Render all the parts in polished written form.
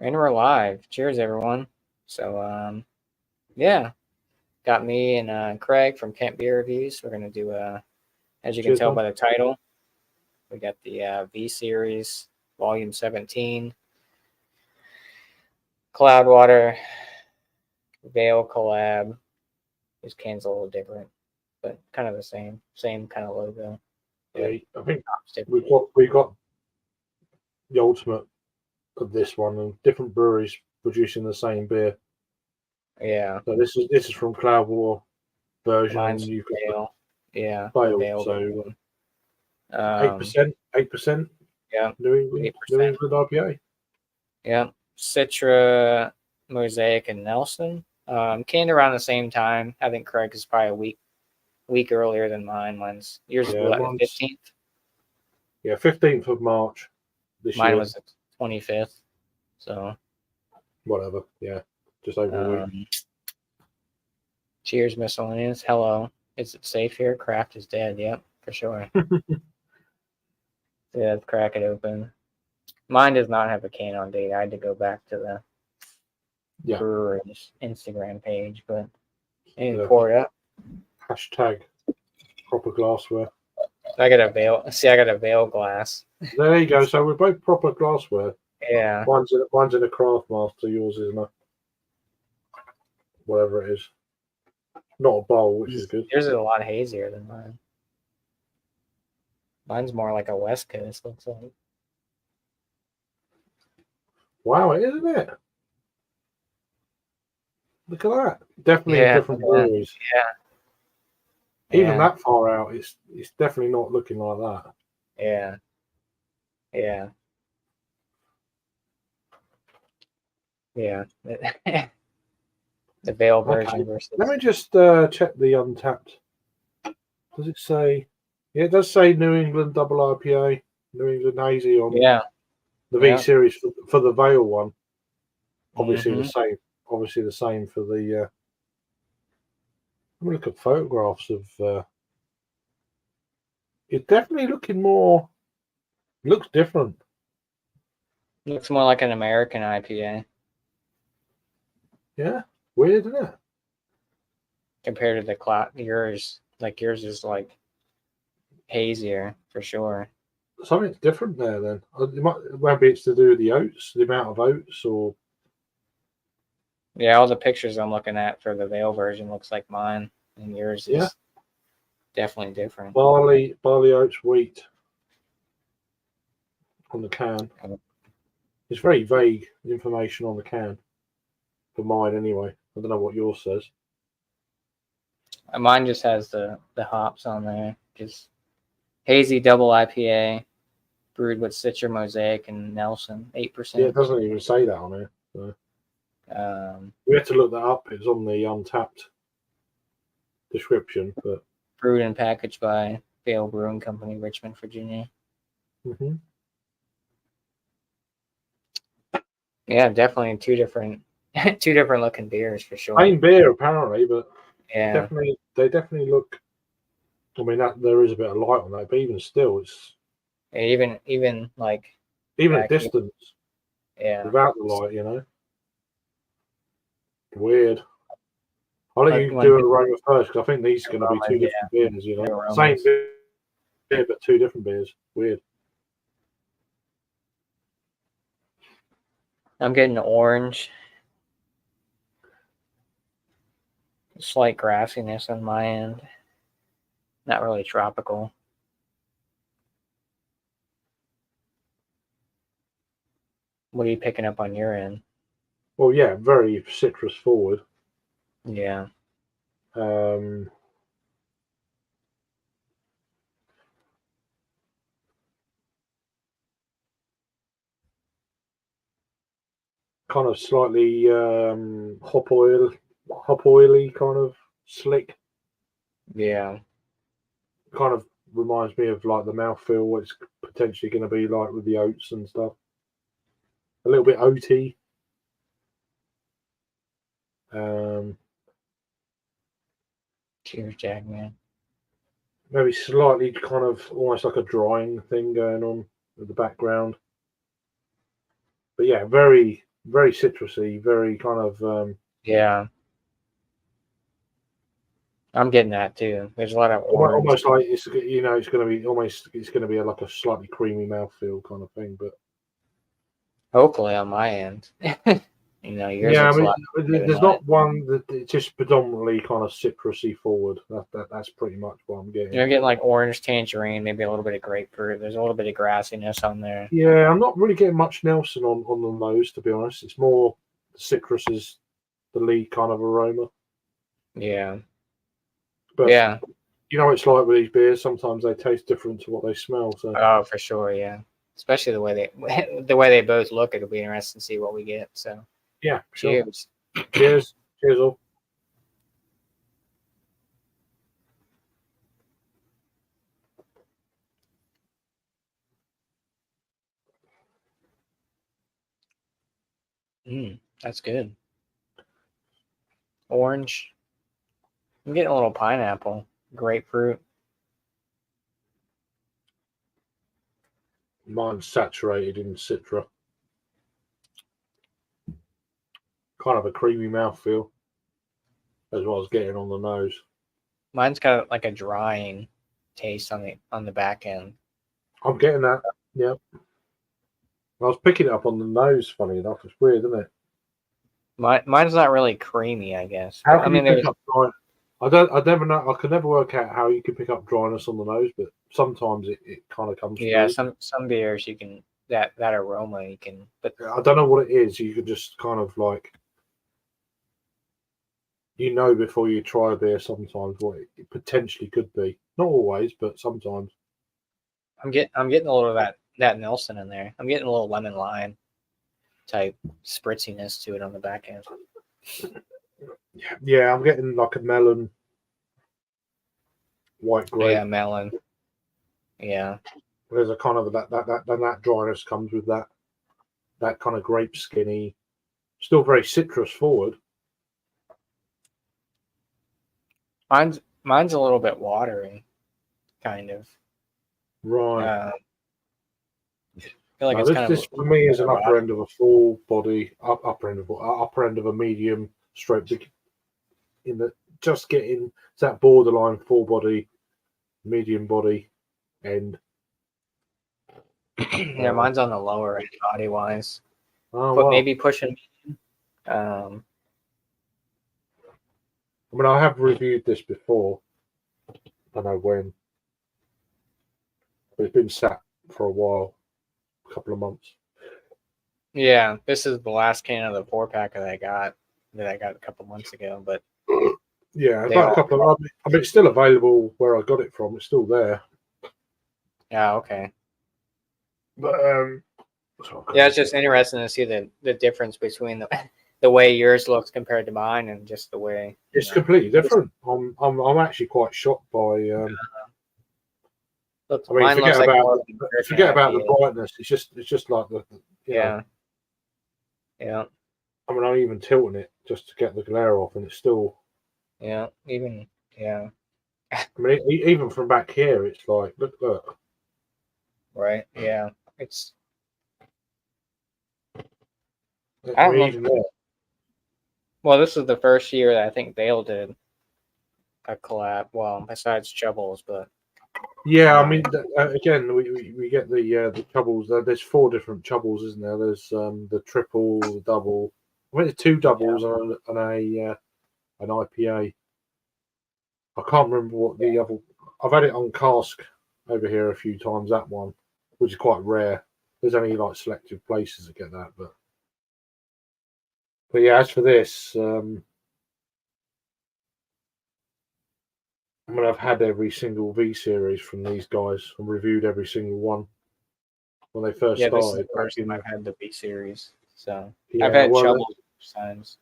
And we're live. Cheers, everyone. So, yeah, got me and Craig from Kent Beer Reviews. We're gonna do as you can Cheers, tell man. by the title, we got the V Series Volume 17, Cloudwater Veil collab. This can's a little different, but kind of the same kind of logo. Yeah, But I think top's different. we've got the ultimate of this one, and different breweries producing the same beer. Yeah, So this is from Cloudwater version, and mine's you've got Veil. Yeah, the the Bale. Veil So version. 8%, Yeah, New England, 8%. IPA. Yeah, Citra, Mosaic, and Nelson. Came around the same time. I think Craig is probably a week earlier than mine. Mine's yours is Yeah, what, the mine's 15th. 15th of March this Mine year. was the 25th. So, Whatever. Yeah, just over a week. cheers, miscellaneous. Hello, is it safe here? Craft is dead. Yep, for sure. Yeah, let's crack it open. Mine does not have a can on date. I had to go back to the Yeah. brewery's Instagram page, but I didn't The pour it up. hashtag proper glassware. I got a veil. See, I got a veil glass. There you go. So we're both proper glassware. Yeah. One's in a craft master. Yours is in a whatever it is. Not a bowl, which is good. Yours is a lot hazier than mine. Mine's more like a West Coast, looks like. Wow, it is, isn't it? Look at that. Definitely Yeah, different breweries. yeah, Even yeah, that far out, it's definitely not looking like that. yeah, yeah, yeah. The Veil Okay. version versus. Let me just check the Untapped. Does it say? Yeah, it does say New England double IPA, New England hazy on Yeah, the V yeah. series for the Vale one. Obviously the Mm-hmm. same. Obviously the same for the. Let me look at photographs of. It's definitely looking more. Looks different. Looks more like an American IPA Yeah, weird, isn't it? compared to the cloud. Yours, like yours, is like hazier for sure. Something's different there. Then maybe it's to do with the oats, the amount of oats, or Yeah, all the pictures I'm looking at for the Veil version looks like mine, and yours yeah, is definitely different. barley, oats, wheat on the can. It's very vague information on the can for mine, anyway. I don't know what yours says. Mine just has the hops on there, just hazy double IPA brewed with Citra, Mosaic, and Nelson, Yeah, 8%. it doesn't even say that on here. So. Um, We had to look that up. It's on the Untapped description, but brewed and packaged by Vale Brewing Company, Richmond, Virginia. mm-hmm. Yeah, definitely two different, two different looking beers for sure. Same beer apparently, but Yeah, they definitely look. I mean, that there is a bit of light on that, but even still, it's even like even at back here. distance Yeah, without the light. Weird. I'll let like you when do an aroma first because I think these are going to be two yeah, different beers. the Same aromas. beer but two different beers. Weird. I'm getting orange, slight grassiness on my end. Not really tropical. What are you picking up on your end? Well, yeah, very citrus forward. Yeah. Um, Kind of slightly hop oily, kind of slick. Yeah. Kind of reminds me of like the mouthfeel what it's potentially going to be like with the oats and stuff. A little bit oaty. Um, Cheers, Jack, man. Maybe slightly kind of almost like a drying thing going on in the background. But yeah, very very citrusy, very kind of Yeah, I'm getting that too. There's a lot of orange. almost like it's it's going to be like a slightly creamy mouthfeel kind of thing. But Hopefully on my end. Yours yeah, I looks a mean, lot better than there's mine. not one that it's just predominantly kind of citrusy forward. That's pretty much what I'm getting. You're getting like orange, tangerine, maybe a little bit of grapefruit. There's a little bit of grassiness on there. Yeah, I'm not really getting much Nelson on the nose, to be honest. It's more citrus is the lead kind of aroma. Yeah. But Yeah. it's like with these beers. Sometimes they taste different to what they smell. So Oh, for sure. Yeah. Especially the way they the way they both look. It'll be interesting to see what we get. So, yeah, sure. cheers. Cheers, cheers all. That's good. Orange. I'm getting a little pineapple, grapefruit. Mine's saturated in citra. Kind of a creamy mouthfeel. As what I was getting on the nose. Mine's got like a drying taste on the back end. I'm getting that. Yeah. I was picking it up on the nose. Funny enough, it's weird, isn't it? Mine's not really creamy, I guess. How But, can you pick up dry? I never know. I can never work out how you can pick up dryness on the nose, but sometimes it kind of comes yeah, through. some beers you can that aroma you can, but I don't know what it is. You can just kind of like before you try a beer sometimes what it potentially could be. Not always, but sometimes. I'm getting a little of that Nelson in there. I'm getting a little lemon lime type spritziness to it on the back end. Yeah, I'm getting like a melon, white grape. Yeah, melon. Yeah. There's a kind of that dryness comes with that kind of grape skinny, still very citrus forward. Mine's a little bit watery, kind of. Right. I feel like No, it's kind this of for me is an upper water. end of a full body, upper end of a medium stroke. In the just getting that borderline full body, medium body end. Yeah, mine's on the lower end body wise. Oh But wow! maybe pushing. I mean, I have reviewed this before. I don't know when, but it's been sat for a while, a couple of months. Yeah, this is the last can of the 4-pack that I got a couple months ago. But Yeah, about a couple of. I mean, it's still available where I got it from. It's still there. yeah, okay. But Yeah, it's just interesting to see the difference between the way yours looks compared to mine, and just the way it's completely different. I'm actually quite shocked by. Looks, I mean, mine looks like more like forget about the IPA. brightness. It's just like the Yeah, yeah, I mean, I'm even tilting it just to get the glare off, and it's still. yeah. Even yeah, I mean, even from back here, it's like look. right. Yeah, it's. I I don't mean, even know. there. Well, this is the first year that I think Dale did a collab. Well, besides Chubbles, but Yeah, I mean, again, we get the Chubbles. There's 4 different Chubbles, isn't there? There's the triple, the double. I mean, there's 2 doubles and an IPA. I can't remember what the other. I've had it on cask over here a few times. That one, which is quite rare. There's only like selective places that get that, but yeah. As for this, I mean, I've had every single V series from these guys and reviewed every single one when they first yeah, this is started. the first time I've had the B series. So Yeah, I've had well, Chubbles times.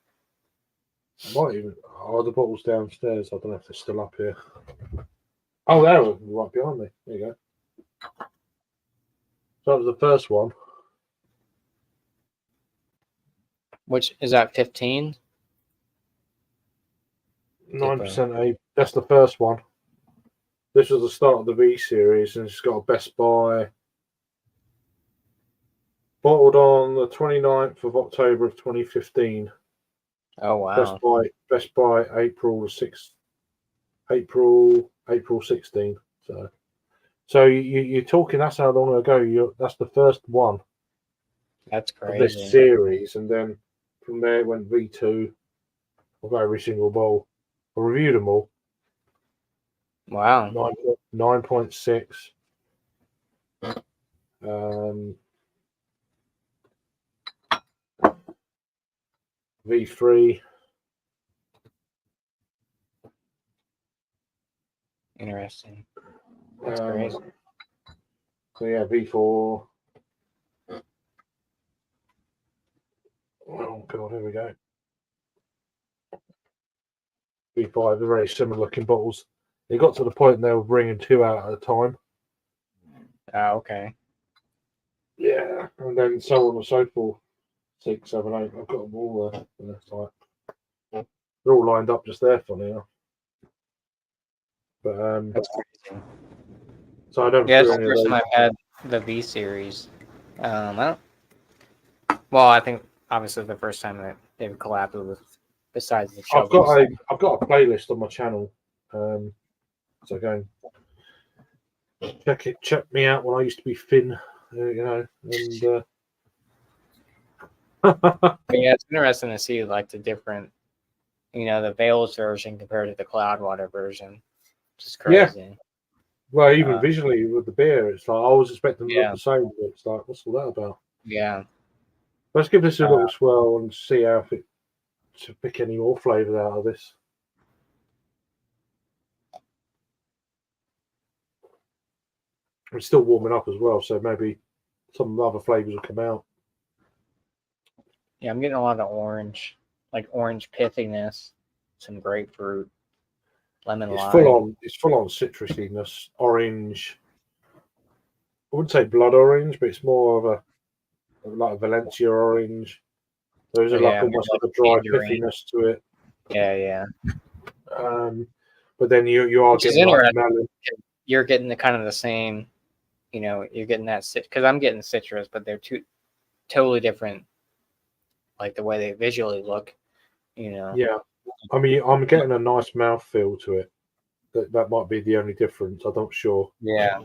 I might even. Oh, the bottle's downstairs. I don't know if they're still up here. Oh, there, right behind me. There you go. So that was the first one. Which is that 15? 9% A. That's the first one. This was the start of the V series, and it's got a Best Buy Bottled on the 29th of October of 2015. Oh wow. Best by April 6th. April 16. So you're talking. That's how long ago. That's the first one That's of this crazy. series, and then from there it went V2 of every single bowl. I reviewed them all. Wow. 9.6. V3. Interesting. That's crazy. So yeah, V4. Oh god, here we go. V5, they're very similar looking bottles. It got to the point they were bringing 2 out at a time. Oh, okay. Yeah, and then so on and so forth. 6, 7, 8. I've got them all there. They're all lined up just there, funny enough. But That's crazy. so I don't. Yeah, it's the first time I've had the V series. I don't. Well, I think obviously the first time that they've collabed with, besides the I've got a playlist on my channel. So go and check me out when I used to be Finn, and yeah, it's interesting to see like the different, the Vales version compared to the Cloudwater version, which is crazy. Yeah. Well, even visually with the beer, it's like I was expecting them to look the same, but it's like, what's all that about? Yeah. Let's give this a little swirl and see how to pick any more flavours out of this. It's still warming up as well, so maybe some other flavours will come out. Yeah, I'm getting a lot of orange pithiness, some grapefruit, lemon lime. It's full on citrusiness, orange. I wouldn't say blood orange, but it's more of a Valencia orange. There's almost like a dry pithiness to it. Yeah. But then you are getting like melon. You're getting the kind of the same, you're getting that because I'm getting citrus, but they're two totally different, like the way they visually look, Yeah, I mean, I'm getting a nice mouthfeel to it. That might be the only difference. I'm not sure. Yeah.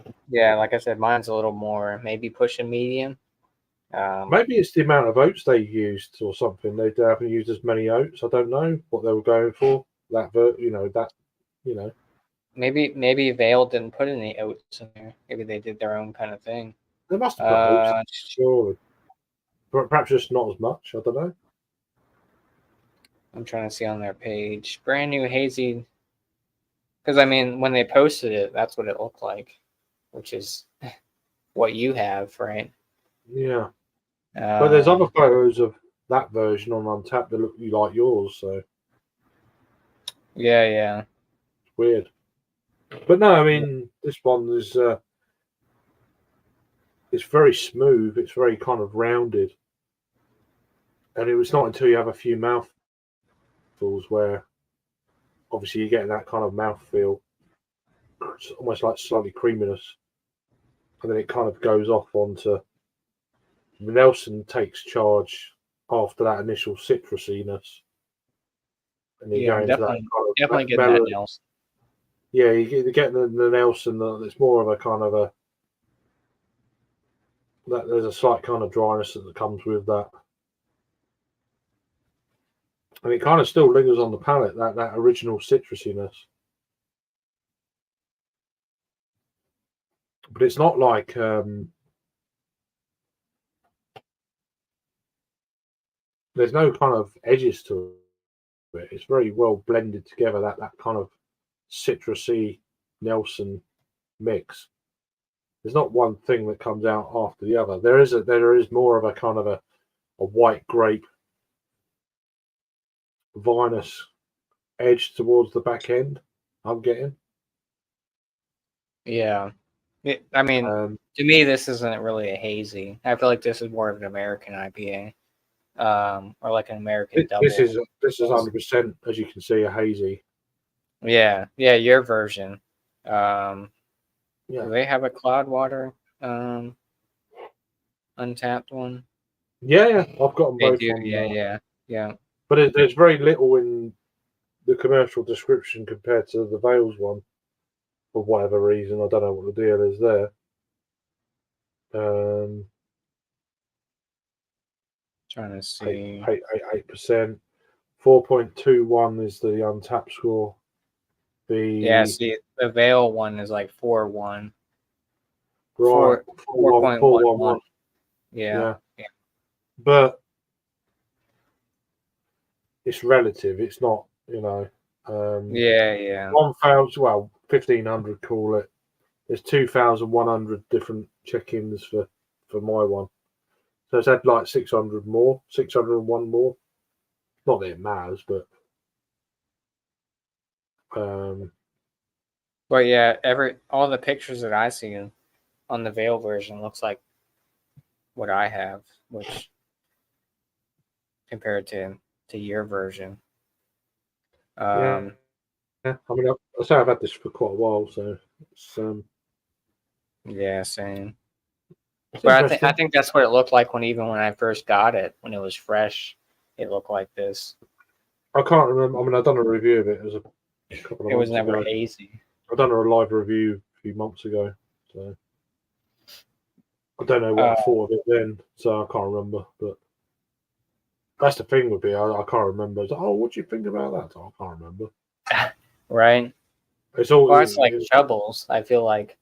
Like I said, mine's a little more maybe pushing medium. Maybe it's the amount of oats they used or something. They haven't used as many oats. I don't know what they were going for. Maybe Vale didn't put any oats in there. Maybe they did their own kind of thing. They must have put oats, surely. But perhaps just not as much. I don't know. I'm trying to see on their page. Brand new hazy. Because, I mean, when they posted it, that's what it looked like, which is what you have, right? Yeah. But there's other photos of that version on Untapped that look like yours, so. Yeah. It's weird. But no, I mean, this one is it's very smooth. It's very kind of rounded. And it was not until you have a few mouthfuls where obviously you're getting that kind of mouthfeel. It's almost like slightly creaminess. And then it kind of goes off onto Nelson takes charge after that initial citrusiness. And you go into that kind of definitely getting that Nelson. Yeah, you're getting the Nelson. It's more of a kind of there's a slight kind of dryness that comes with that. And it kind of still lingers on the palate, that original citrusiness. But it's not like there's no kind of edges to it. It's very well blended together, that kind of citrusy Nelson mix. There's not one thing that comes out after the other. There is more of a kind of a white grape vinous edge towards the back end. I'm getting. Yeah. I mean, to me, this isn't really a hazy. I feel like this is more of an American IPA, or like an American double. This is 100%, as you can see, a hazy. Yeah, your version. Do they have a Cloudwater Untapped one? Yeah, I've got them They both do. on. Yeah. But there's very little in the commercial description compared to the Vales one, for whatever reason. I don't know what the deal is there. Trying to Eight see. eight eight eight percent. 4.21 is the untapped score. Yeah, The see, the Veil one is like 4-1. right 4.11. Yeah. Yeah, but it's relative. It's not, Yeah. 1,000. Well, 1,500. Call it. There's 2,100 different check-ins for my one. So it's had like 600 more, 601 more. Not that it matters, but But yeah, all the pictures that I see on the Veil version looks like what I have, which compared to your version. yeah. I mean, I say I've had this for quite a while, so Yeah, same. it's But interesting. I think that's what it looked like when I first got it, when it was fresh. It looked like this. I can't remember. I mean, I've done a review of it. It was a couple of It was months never ago. hazy. I've done a live review a few months ago, so I don't know what I thought of it then. So I can't remember. But that's the thing with me. I can't remember. It's like, oh, what do you think about that? I can't remember. Right? It's all. Well, it's like Chubbles, I feel like.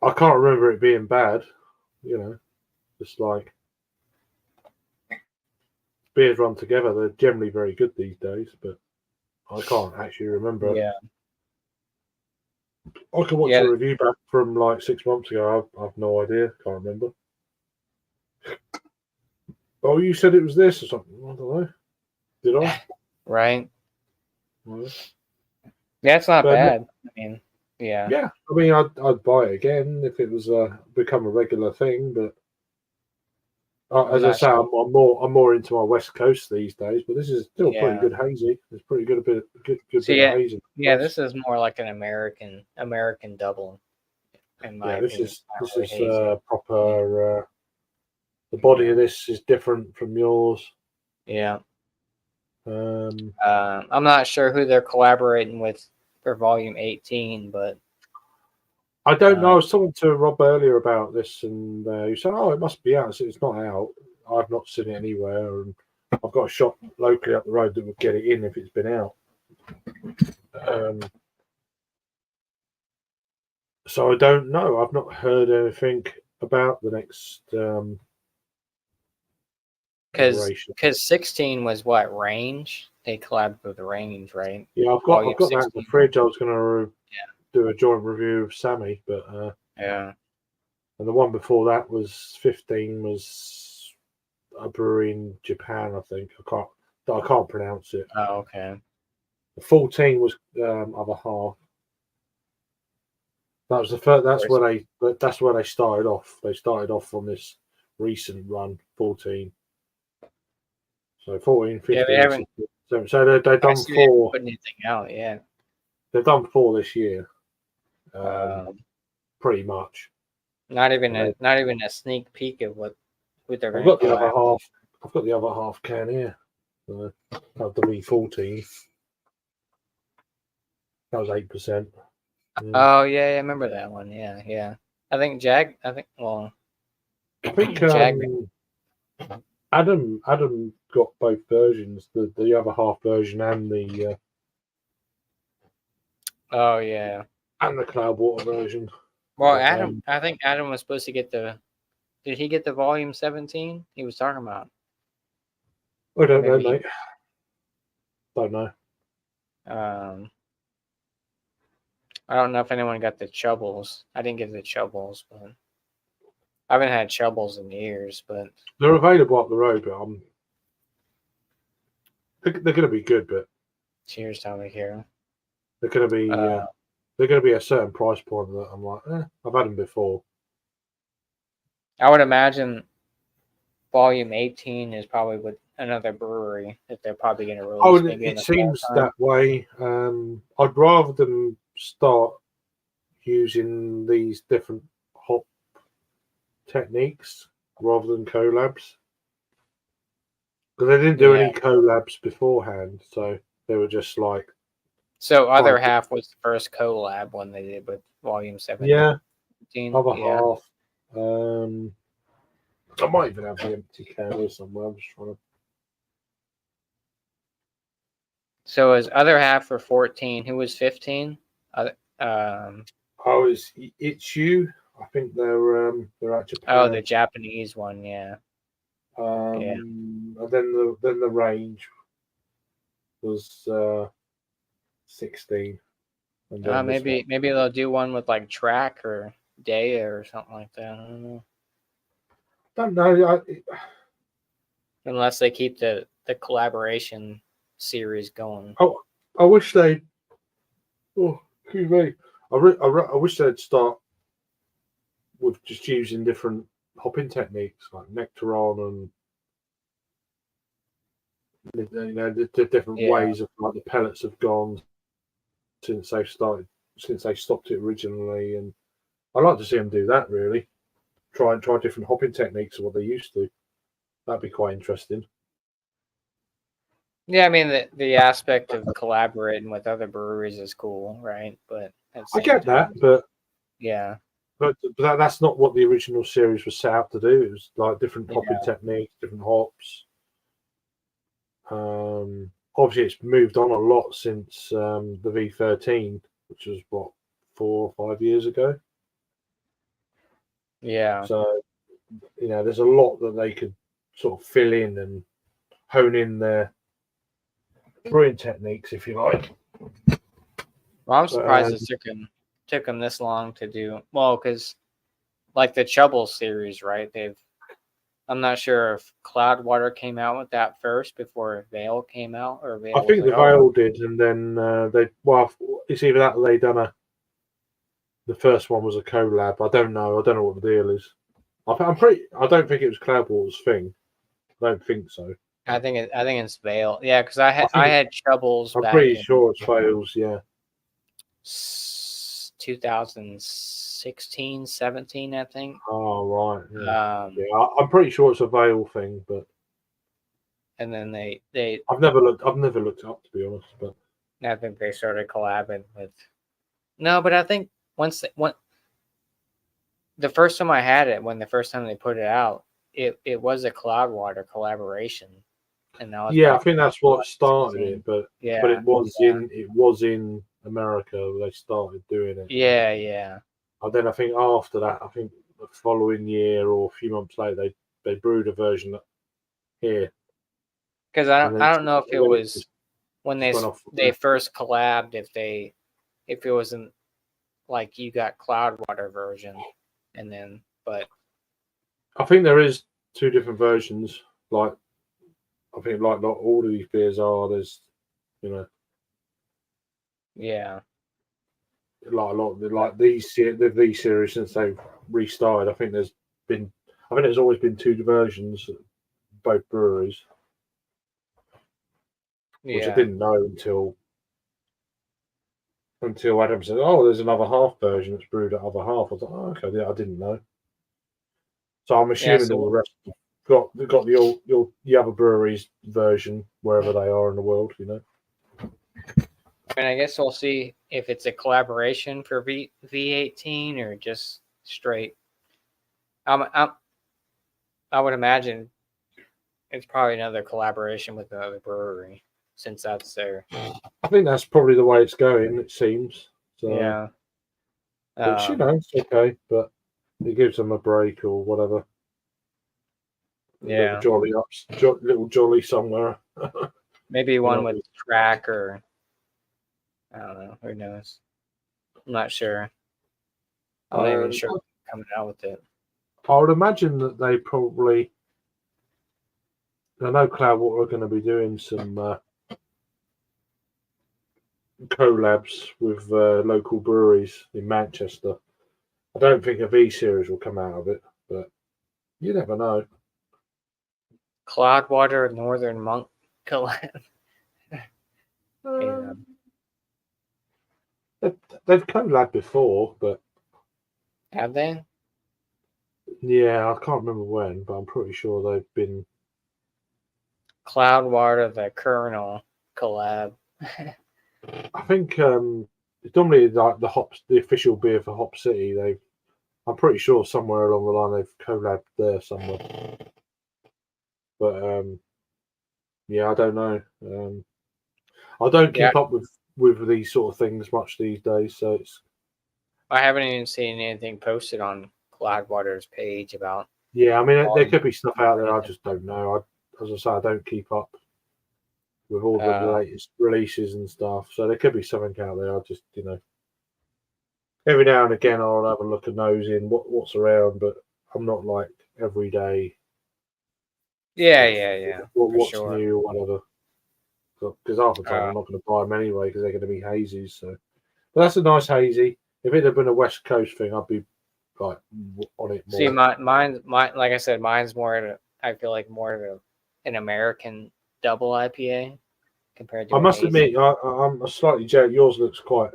I can't remember it being bad. Just like beers run together, they're generally very good these days. But I can't actually remember. Yeah. I can watch Yeah. a review back from like 6 months ago. I've no idea. Can't remember. Oh, you said it was this or something. I don't know. Did I? Right? No. Yeah, it's not But bad. I mean, yeah. yeah, I mean, I'd buy it again if it was become a regular thing. But I'm as I not say, sure. I'm more into my West Coast these days. But this is still pretty Yeah. good hazy. It's pretty good good So bit of yeah, hazy. yeah, this is more like an American double, in my Yeah, this opinion. is Not really hazy. proper. The body of this is different from yours. Yeah. Um, I'm not sure who they're collaborating with for Volume 18, but I don't know. I was talking to Rob earlier about this, and he said, "Oh, it must be out." I said, "It's not out. I've not seen it anywhere, and I've got a shop locally up the road that would get it in if it's been out." So I don't know. I've not heard anything about the next iteration. because 16 was what, Range? They collabed with Range, right? Yeah, I've Volume got that in the 16. fridge. I was going to do a joint review of Sammy, but Yeah. and the one before that was 15 was a brewery in Japan. I think I can't pronounce it. Oh, okay. The 14 was other half. That was the first. That's where they started off. They started off on this recent run, 14. So 14, Yeah, they 15, haven't 16, 17. So they've I done see they haven't four. put anything out yet. They've done four this year, Um, pretty much. not even a sneak peek of what they're I've going to got the other collab. half. I've got the other half can here. That W14. That was 8%. Oh yeah, I remember that one. Yeah. I think well, I think Jag. Adam got both versions, the other half version and the Oh yeah. Cloudwater version. Well, But, I think Adam was supposed to get the. Did he get the volume 17? He was talking about. I don't know, Maybe. mate. Don't know. I don't know if anyone got the Chubbles. I didn't get the Chubbles, but I haven't had Chubbles in years. But They're available up the road, but they're going to be good. But cheers, Tommy here. they're going to be a certain price point that I'm like, I've had them before. I would imagine volume 18 is probably with another brewery that they're probably going to release. Oh, maybe it seems that way. I'd rather them start using these different hop techniques rather than collabs. Because they didn't do Yeah. any collabs beforehand, so they were just like, So other trying to- half was the first collab one they did with Volume 17. yeah, other Yeah. half. I might even have the empty can here somewhere. I'm just trying to. So his other half for 14. Who was 15? Oh, it's you. I think they're at Japan. Oh, the Japanese one. Yeah. Yeah. And then the range was 16. And then this one. Maybe they'll do one with like track or day or something like that. I don't know. Don't know. Unless they keep the collaboration series going. Oh, I wish they. Oh, excuse me. I wish they'd start with just using different hopping techniques like Nectaron and the different ways of like the pellets have gone since they stopped it originally, and I'd like to see them do that. Really, try different hopping techniques of what they used to. That'd be quite interesting. Yeah, I mean the aspect of collaborating with other breweries is cool, right? But I get that, but yeah, but that's not what the original series was set out to do. It was like different hopping techniques, different hops. Obviously, it's moved on a lot since the V13, which was what 4 or 5 years ago. Yeah. So there's a lot that they could sort of fill in and hone in their brewing techniques, if you like. Well, I'm surprised it took them this long to do. Well, because like the Trouble series, right? I'm not sure if Cloudwater came out with that first before Veil came out, or Veil. I think the Veil did, and then it's either that or they done the first one was a collab. I don't know what the deal is. I don't think it was Cloudwater's thing. I don't think so. I think it's Veil. Yeah, because I had Troubles. I'm pretty sure it's Veil's. Yeah. 2016, 17, I think. Oh right. Yeah. I'm pretty sure it's a Veil thing, but. And then they. I've never looked it up, to be honest, but. I think they started collabing with. No, but I think the first time I had it, the first time they put it out, it was a Cloudwater collaboration, and now I think that's what started it, but it was in America they started doing it. Yeah. And then I think after that, the following year or a few months later, they brewed a version here. Because I don't know if it was when they first collabed, if it wasn't like you got Cloudwater version, and then but I think there is two different versions. Like I think like all of these beers are. There's yeah. Like a lot of the V series since they've restarted. I think there's always been two versions at both breweries, which I didn't know until Adam said, "Oh, there's another half version that's brewed at other half." I was like, "Oh, okay, yeah, I didn't know." So I'm assuming all the rest got the other breweries version wherever they are in the world, And I guess we'll see if it's a collaboration for V18 or just straight. I would imagine it's probably another collaboration with another brewery, since that's their. I think that's probably the way it's going. It seems. So, yeah. Which it's okay, but it gives them a break or whatever. Yeah. Little jolly somewhere. Maybe one with track or. I don't know. Who knows? I'm not sure. I'm not even sure coming out with it. I would imagine that they probably. I know Cloudwater are going to be doing some collabs with local breweries in Manchester. I don't think a V series will come out of it, but you never know. Cloudwater Northern Monk collab. They've collabed before, but have they? Yeah, I can't remember when, but I'm pretty sure they've been. Cloudwater the Colonel collab. I think it's normally like the official beer for Hop City. I'm pretty sure somewhere along the line they've collabed there somewhere. But yeah, I don't know. I don't keep up with these sort of things much these days, so it's. I haven't even seen anything posted on Cloudwater's page about. Yeah, I mean, there could be stuff out there. I just don't know. As I say, I don't keep up with all the latest releases and stuff. So there could be something out there. I just, every now and again I'll have a look and nose in what's around, but I'm not like every day. Yeah. What's sure. new or whatever. Because half the time I'm not going to buy them anyway because they're going to be hazies. So, but that's a nice hazy. If it had been a West Coast thing, I'd be like on it more. See, mine, like I said, mine's more. I feel like more of an American double IPA compared to. I must admit, I'm slightly jealous. Yours looks quite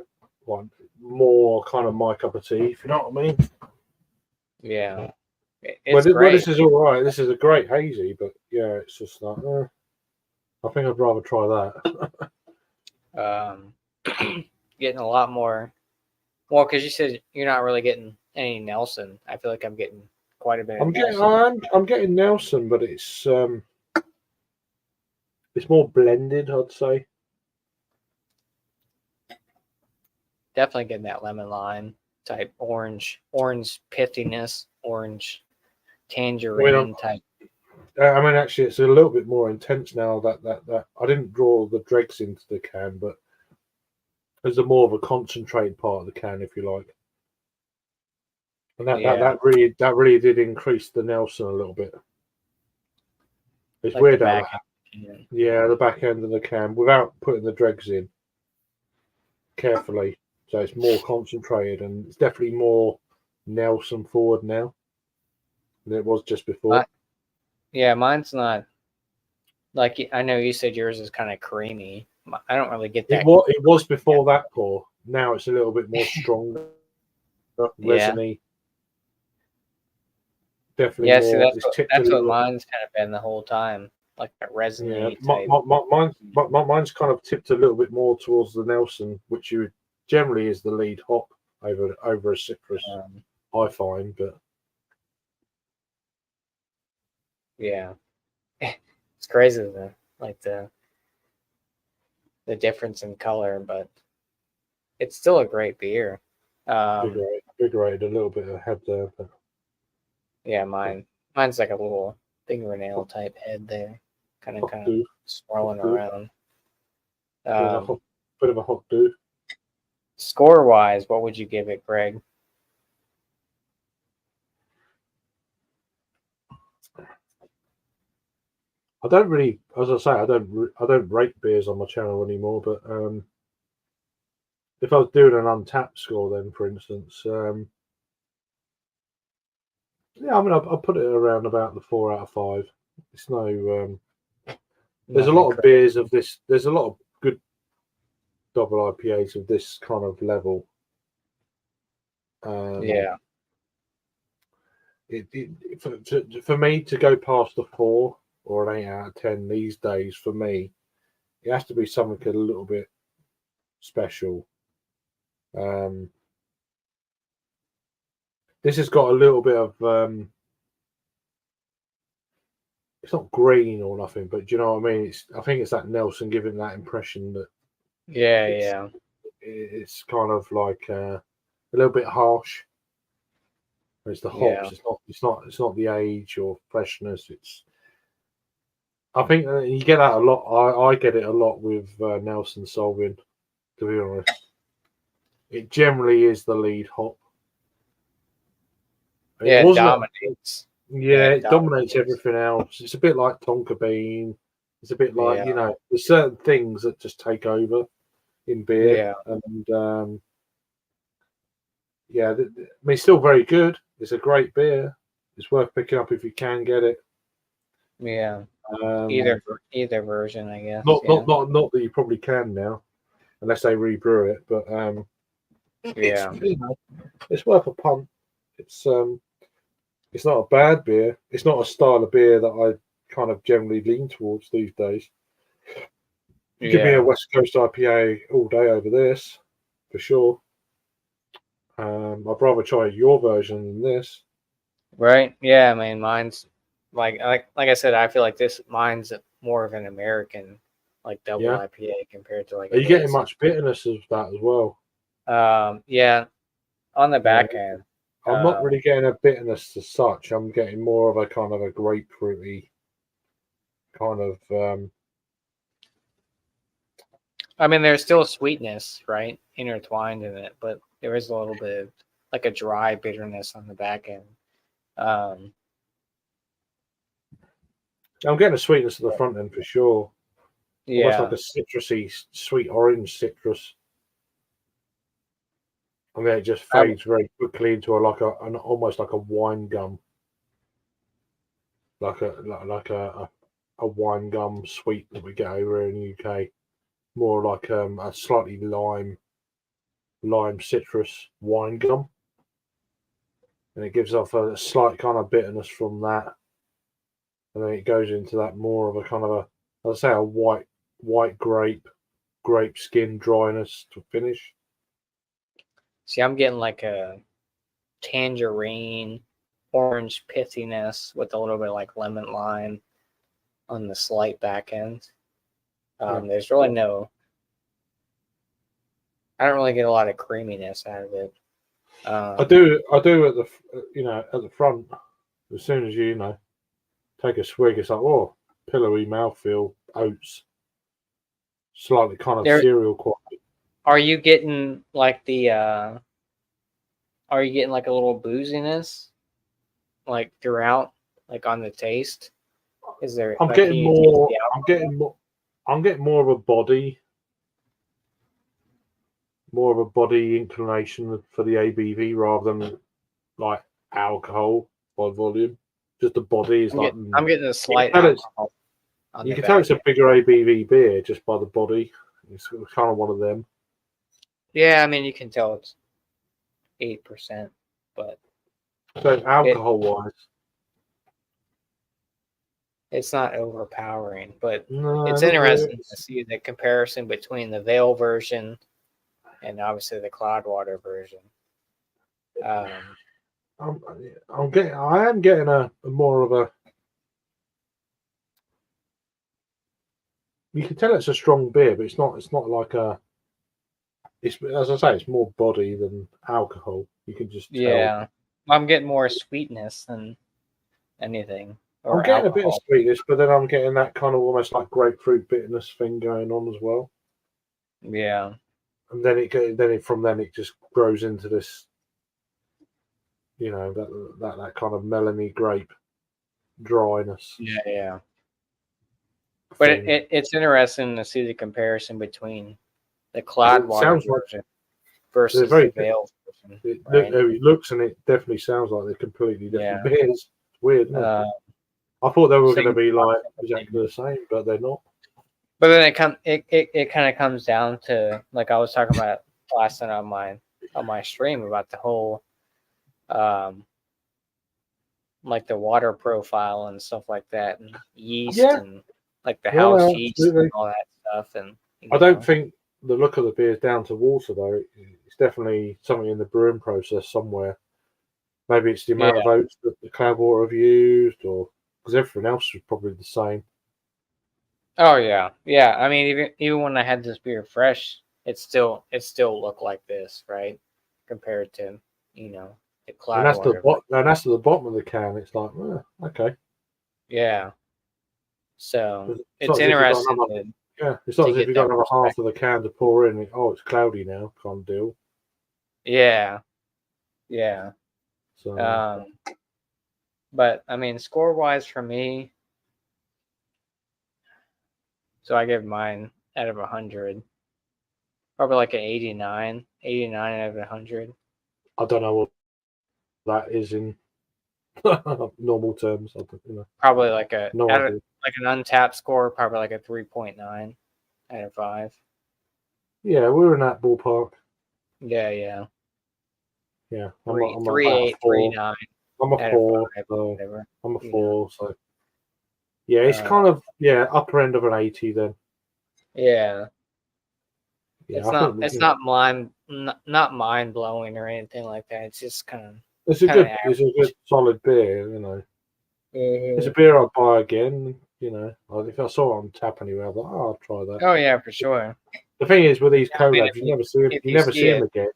more kind of my cup of tea. If you know what I mean? Yeah. Well, this is all right. This is a great hazy, but yeah, it's just like I think I'd rather try that. Getting a lot more. Well, because you said you're not really getting any Nelson. I feel like I'm getting quite a bit. I'm getting Nelson, but it's more blended, I'd say. Definitely getting that lemon lime type orange pithiness, orange tangerine type. I mean, actually, it's a little bit more intense now. That I didn't draw the dregs into the can, but there's more of a concentrated part of the can, if you like. And that really did increase the Nelson a little bit. It's like weird how the back end of the can without putting the dregs in carefully. So it's more concentrated and it's definitely more Nelson forward now than it was just before. Mine's not like I know you said yours is kind of creamy. I don't really get that. It was before that pour. Now it's a little bit more stronger, resiny. Definitely more. That's what mine's kind of been the whole time, like that resiny. Yeah, mine's kind of tipped a little bit more towards the Nelson, which generally is the lead hop over a citrus. I find, but yeah, it's crazy the difference in color, but it's still a great beer. Big rated a little bit ahead there, but yeah, mine's like a little fingernail type head there, kind of swirling around. Bit of a hot dude. Score wise, what would you give it, Greg? I don't really, as I say, I don't rate beers on my channel anymore. But if I was doing an untapped score, then for instance, yeah, I mean, I'll put it around about the 4 out of 5. It's no. There's a lot of beers of this. There's a lot of good double IPAs of this kind of level. Yeah. For me to go past the 4 or an 8 out of 10 these days, for me, it has to be something a little bit special. This has got a little bit of it's not green or nothing, but do you know what I mean? I think it's that Nelson giving that impression that it's kind of like a little bit harsh. It's the hops. It's not the age or freshness. I think you get that a lot. I get it a lot with Nelson Solvin, to be honest. It generally is the lead hop. It dominates. It dominates everything else. It's a bit like Tonka Bean. It's a bit like, there's certain things that just take over in beer. Yeah. And, I mean, it's still very good. It's a great beer. It's worth picking up if you can get it. Yeah. Either version, I guess. Not that you probably can now, unless they rebrew it. But it's worth a punt. It's not a bad beer. It's not a style of beer that I kind of generally lean towards these days. Give me a West Coast IPA all day over this, for sure. I'd rather try your version than this. Right? Yeah, I mean, mine's like I said, I feel like mine's more of an American like double IPA compared to like. Are you getting much bitterness of that as well? Yeah, on the back end. I'm not really getting a bitterness as such. I'm getting more of a kind of a grapefruity kind of. I mean, there's still sweetness, right, intertwined in it, but there is a little bit of like a dry bitterness on the back end. I'm getting a sweetness at the front end for sure. Yeah, almost like a citrusy, sweet orange citrus. And then it just fades very quickly into an almost like a wine gum, like a wine gum sweet that we get over in the UK. More like a slightly lime citrus wine gum, and it gives off a slight kind of bitterness from that, and then it goes into that more of a kind of I'd say a white grape skin dryness to finish. See, I'm getting like a tangerine, orange pithiness with a little bit of like lemon lime on the slight back end. There's really I don't really get a lot of creaminess out of it. I do at the at the front. As soon as you take a swig, it's like, oh, pillowy mouthfeel, oats, slightly kind of cereal quality. Are you getting like Are you getting like a little booziness, like throughout, like on the taste? Is there? I'm getting more. I'm getting more of a body. More of a body inclination for the ABV rather than like alcohol by volume. Just the body is I'm getting a slight alcohol. You can tell it's a bigger ABV beer just by the body. It's kind of one of them. Yeah, I mean you can tell it's 8%, but so alcohol-wise, it's not overpowering. But it's interesting to see the comparison between the Veil version and obviously the Cloudwater version. I am getting a more of a. You can tell it's a strong beer, but it's not. It's not like a. It's, as I say, it's more body than alcohol. You can just tell. Yeah, I'm getting more sweetness than anything. I'm getting a bit of sweetness, but then I'm getting that kind of almost like grapefruit bitterness thing going on as well. Yeah. And then from then it just grows into this, that kind of melony grape dryness. Yeah. But it's interesting to see the comparison between the Cloudwater version versus the Veil version. It looks and it definitely sounds like they're completely different beers. It's weird, isn't it? I thought they were going to be like exactly the same, but they're not. But then it kind of comes down to, like I was talking about last night on my stream, about the whole like the water profile and stuff like that, and yeast and like the house yeast and all that stuff. And I don't think the look of the beer is down to water though. It's definitely something in the brewing process somewhere. Maybe it's the amount of oats that the Cloudwater have used, or because everything else is probably the same. Oh yeah. I mean, even when I had this beer fresh, it still looked like this, right? Compared to the Cloudwater. And that's to the bottom of the can. It's like, okay. Yeah. So it's interesting. It's not as if you've got another half of the can to pour in. It's cloudy now. Can't deal. Yeah. So, but I mean, score-wise for me, so I give mine out of 100, probably like an 89 out of 100. I don't know what that is in normal terms. Probably like an untapped score, probably like a 3.9 out of 5. Yeah, we're in that ballpark. Yeah. I'm 3.8, 3.9. I'm a 4. I'm a 4. So Yeah, it's kind of upper end of an 80 then. Yeah. Yeah, It's not mind blowing or anything like that. It's just kind of it's a good solid beer, It's a beer I'd buy again, Like if I saw it on tap anywhere, I'd be like, I'll try that. Oh yeah, for sure. The thing is with these I mean, collabs, you never see them again.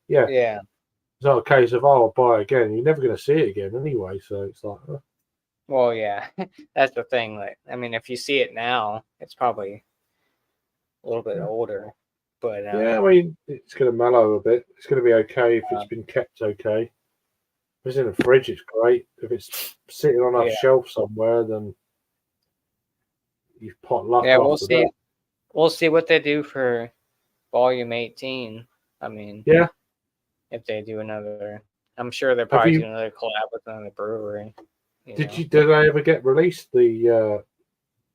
Yeah. Yeah. It's not a case of I'll buy again. You're never going to see it again anyway. So it's like, Well, yeah, that's the thing. Like, I mean, if you see it now, it's probably a little bit older. But I mean, it's going to mellow a bit. It's going to be okay if it's been kept okay. If it's in the fridge, it's great. If it's sitting on a shelf somewhere, then you've pot luck. Yeah, we'll see. We'll see what they do for volume 18. I mean, if they do another, I'm sure they're probably doing another collab with another brewery. Did they ever get released? The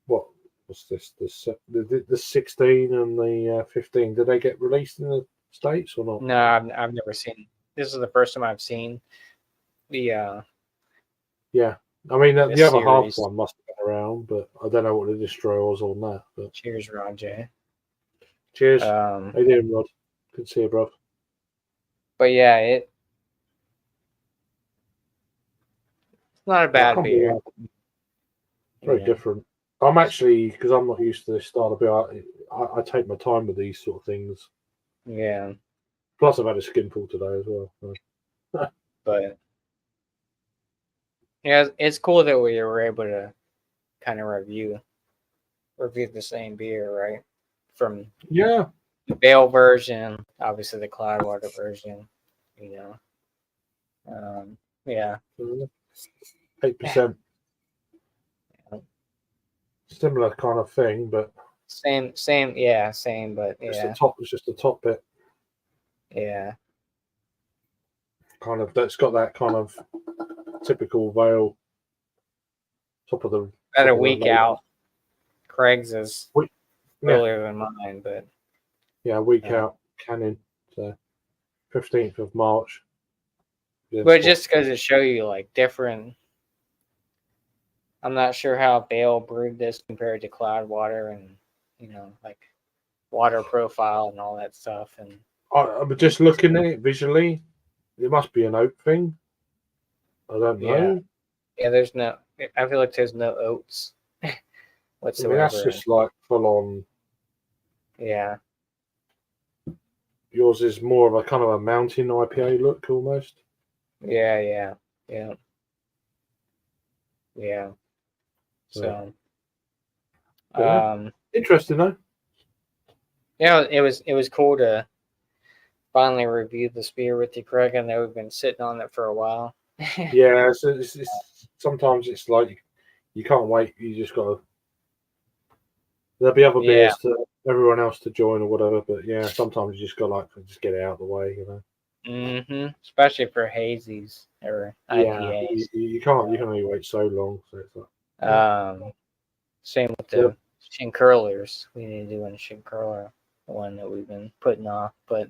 what's this? The 16 and the 15. Did they get released in the States or not? No, I've never seen. This is the first time I've seen the. Yeah, I mean the other series. half one must have been around, but I don't know what the distro was on that. But cheers, Roger. Cheers. How you doing, Rod? Good to see you, bro. But yeah, it's not a bad beer. It's very different. I'm actually, because I'm not used to this style of beer, I take my time with these sort of things. Yeah. Plus, I've had a skinful today as well. So. But yeah, it's cool that we were able to kind of review the same beer, right? From the Bale version, obviously the Cloudwater version, 8%. Similar kind of thing, but same, but it's just the top bit. Yeah. Kind of that's got that kind of typical Vale top of the. About a week out. Craig's is earlier than mine, but a week out. Canning, so 15th of March. But just because it show you like different. I'm not sure how Bale brewed this compared to Cloudwater and like water profile and all that stuff. And I'm just looking at it visually. It must be an oat thing. I don't know. Yeah, there's no. I feel like there's no oats whatsoever. That's just like full on. Yeah. Yours is more of a kind of a mountain IPA look almost. Yeah. So, interesting though. Yeah, it was cool to finally review this beer with you, Craig. I know we've been sitting on it for a while. Yeah, it's sometimes it's like you can't wait. You just got to. There'll be other beers to everyone else to join or whatever, but sometimes you just got to just get it out of the way, Especially for hazies or IPAs. You can't. You can only wait so long. So it's like. Same with the shin curlers. We need to do a shin curler one that we've been putting off, but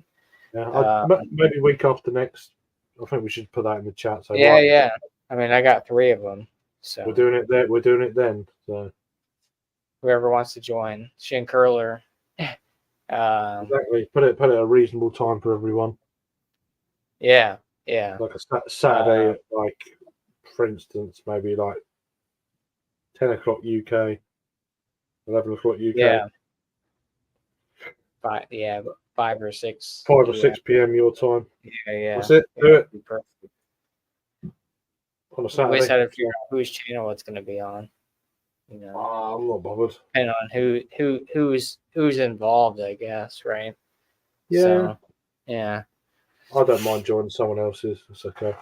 maybe week after next. I think we should put that in the chat. So yeah. I mean, I got 3 of them, so we're doing it there. We're doing it then. So whoever wants to join, shin curler. Exactly. Put it at a reasonable time for everyone. Yeah. Like a Saturday, for instance, maybe like 10 o'clock UK, 11 o'clock UK. Yeah. 5 or 6. 5 or 6 p.m. your time. Yeah. That's it. Do it. Perfect. On a Saturday. We always had to figure out whose channel it's going to be on. I'm not bothered. Depending on who's involved, I guess, right? Yeah. So, yeah. I don't mind joining someone else's. It's okay.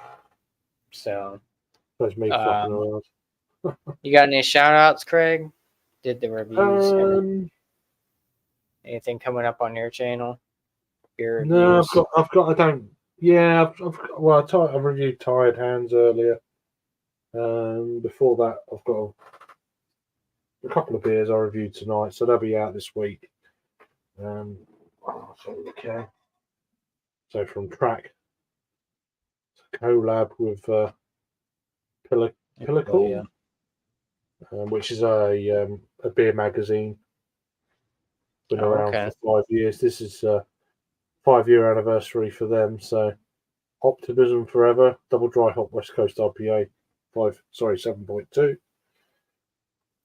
So. That's me fucking around. You got any shout outs, Craig? Did the reviews? Anything coming up on your channel? No, I've got. I don't. Yeah, I reviewed Tired Hands earlier. Before that, I've got a couple of beers I reviewed tonight, so they'll be out this week. So from Track, it's a collab with Pinnacle. which is a beer magazine. Been Oh, around okay. for 5 years. This is a 5-year anniversary for them. So Optimism Forever, double dry hop West Coast IPA, 7.2.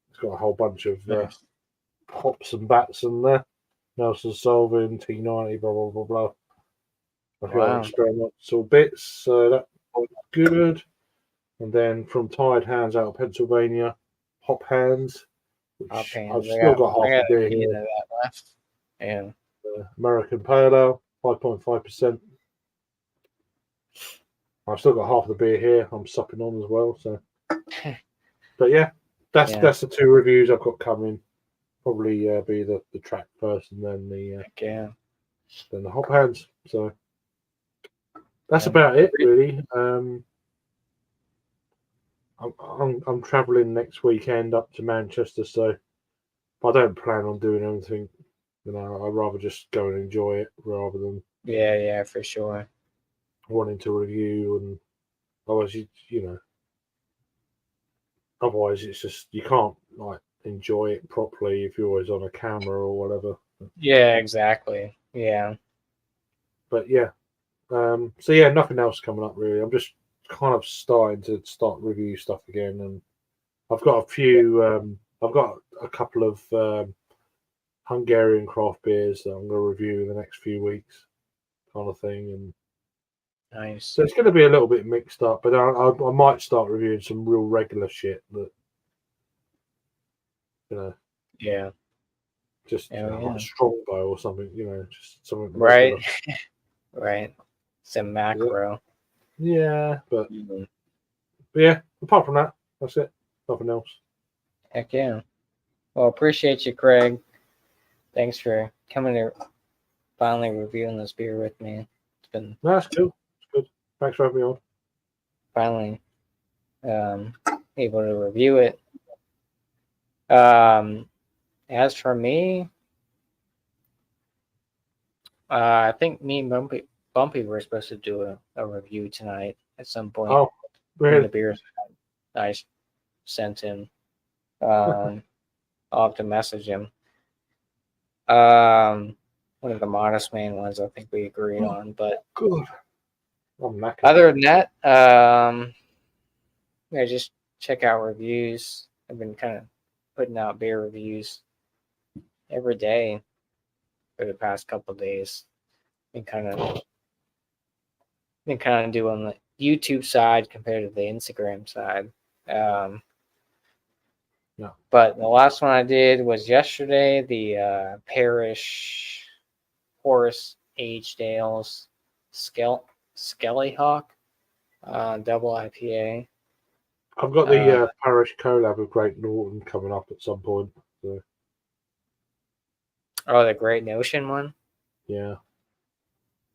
It's got a whole bunch of Nice. hops and bats in there. Nelson Solvin, T90, blah blah blah blah. A few other Wow. experimental bits. So that was good. And then from Tired Hands out of Pennsylvania, Hop Hands, Hop which I've hands. still got I half got the beer a can here. of that left. Yeah. American Pale Ale, 5.5%. I've still got half the beer here. I'm supping on as well. So, but yeah, that's Yeah. the two reviews I've got coming. Probably be the track first, and then Yeah. the hop hands. So that's Yeah. about it, really. I'm traveling next weekend up to Manchester, so I don't plan on doing anything. I'd rather just go and enjoy it rather than Yeah. Yeah. For sure. wanting to review. And otherwise, otherwise it's just you can't like enjoy it properly if you're always on a camera or whatever. Yeah. Exactly. Yeah. But yeah, so yeah, nothing else coming up really. I'm just kind of starting to review stuff again, and I've got a few. I've got a couple of Hungarian craft beers that I'm going to review in the next few weeks, kind of thing. And Nice. so it's going to be a little bit mixed up, but I might start reviewing some real regular shit that Yeah. just Oh, like yeah. Strongbow or something. Just something Right. regular. Right. Some macro. Yeah, but Mhm. yeah. Apart from that, that's it. Nothing else. Heck yeah. Well, appreciate you, Craig. Thanks for coming to finally reviewing this beer with me. It's been No, that's cool. It's good. Thanks for having me on. finally able to review it. As for me, I think me and Bumpy were supposed to do a review tonight at some point. Oh, One of really? the beers I sent him. I'll have to message him. One of the Modest Man ones I think we agreed on, but Good. I'm knackered. other than that, yeah, just check out reviews. I've been kind of putting out beer reviews every day for the past couple of days. Been kind of doing the YouTube side compared to the Instagram side. Yeah. But the last one I did was yesterday, the Parish Horace Aged Ales Skelly Hawk double IPA. I've got the Parish collab with Great Norton coming up at some point. So. Oh, the Great Notion one? Yeah.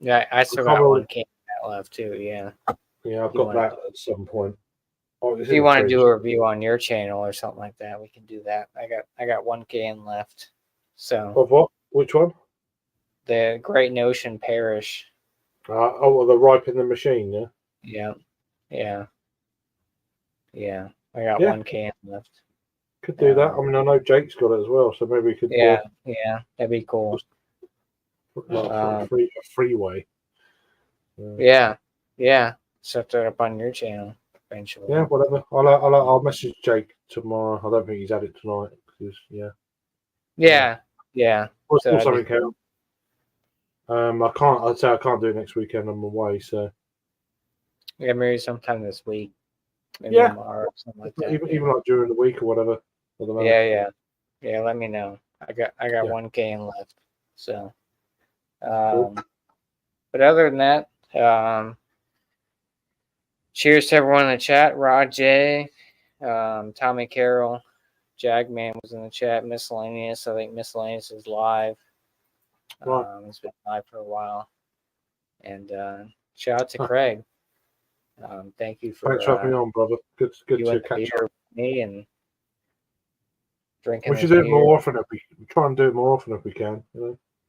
Yeah, I still got one can of that left too, yeah. Yeah, I've got that at some point. Oh, If you want to do a review on your channel or something like that, we can do that. I got one can left. So of what? Which one? the Great Notion Parish. Well, the ripe in the machine, yeah. Yeah. Yeah. Yeah. I got one can left. Could do that. I mean, I know Jake's got it as well, so maybe we could. Yeah, that'd be cool. Like a freeway. Yeah. Set that up on your channel eventually. Yeah, whatever. I'll message Jake tomorrow. I don't think he's had it tonight because Yeah. We'll So something out. I can't. I'd say I can't do it next weekend. I'm away, so yeah, maybe sometime this week. Maybe tomorrow or something like that. Even like during the week or whatever. Yeah. Let me know. I got one can left. So, Cool. But other than that, cheers to everyone in the chat. Rod J, Tommy Carroll, Jagman was in the chat. Miscellaneous. I think Miscellaneous is live. Right. It's been live for a while. And shout out to Craig. Thank you for thanks for having me on, brother. Good to catch up with me and drinking. We should do it more often if we try and do it more often if we can.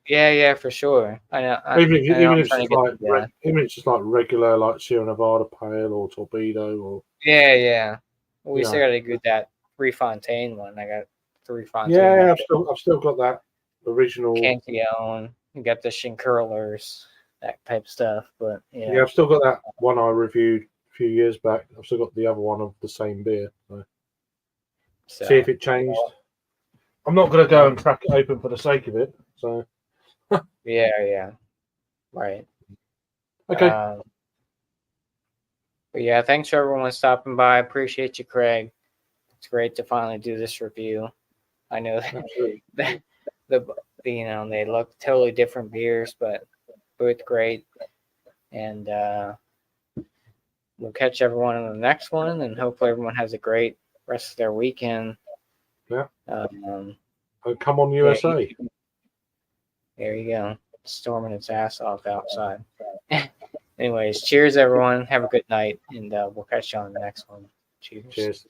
Yeah, for sure. I know. Even if it's just like regular, like Sierra Nevada Pale or Torpedo or. Yeah. We still got to get that Refontaine one. I got the Refontaine. Yeah, I've still got that original. Cantillon. You got the Shinkurlers, that type of stuff. But Yeah, I've still got that one I reviewed a few years back. I've still got the other one of the same beer. So. See if it changed. I'm not going to go and crack it open for the sake of it. So. Yeah. Right. Okay. But yeah, thanks for everyone stopping by. I appreciate you, Craig. It's great to finally do this review. I know that they look totally different beers, but both great. And we'll catch everyone in the next one, and hopefully everyone has a great rest of their weekend. Yeah. Come on, USA. There you go. Storming its ass off outside. Anyways, cheers, everyone. Have a good night, and we'll catch you on the next one. Cheers.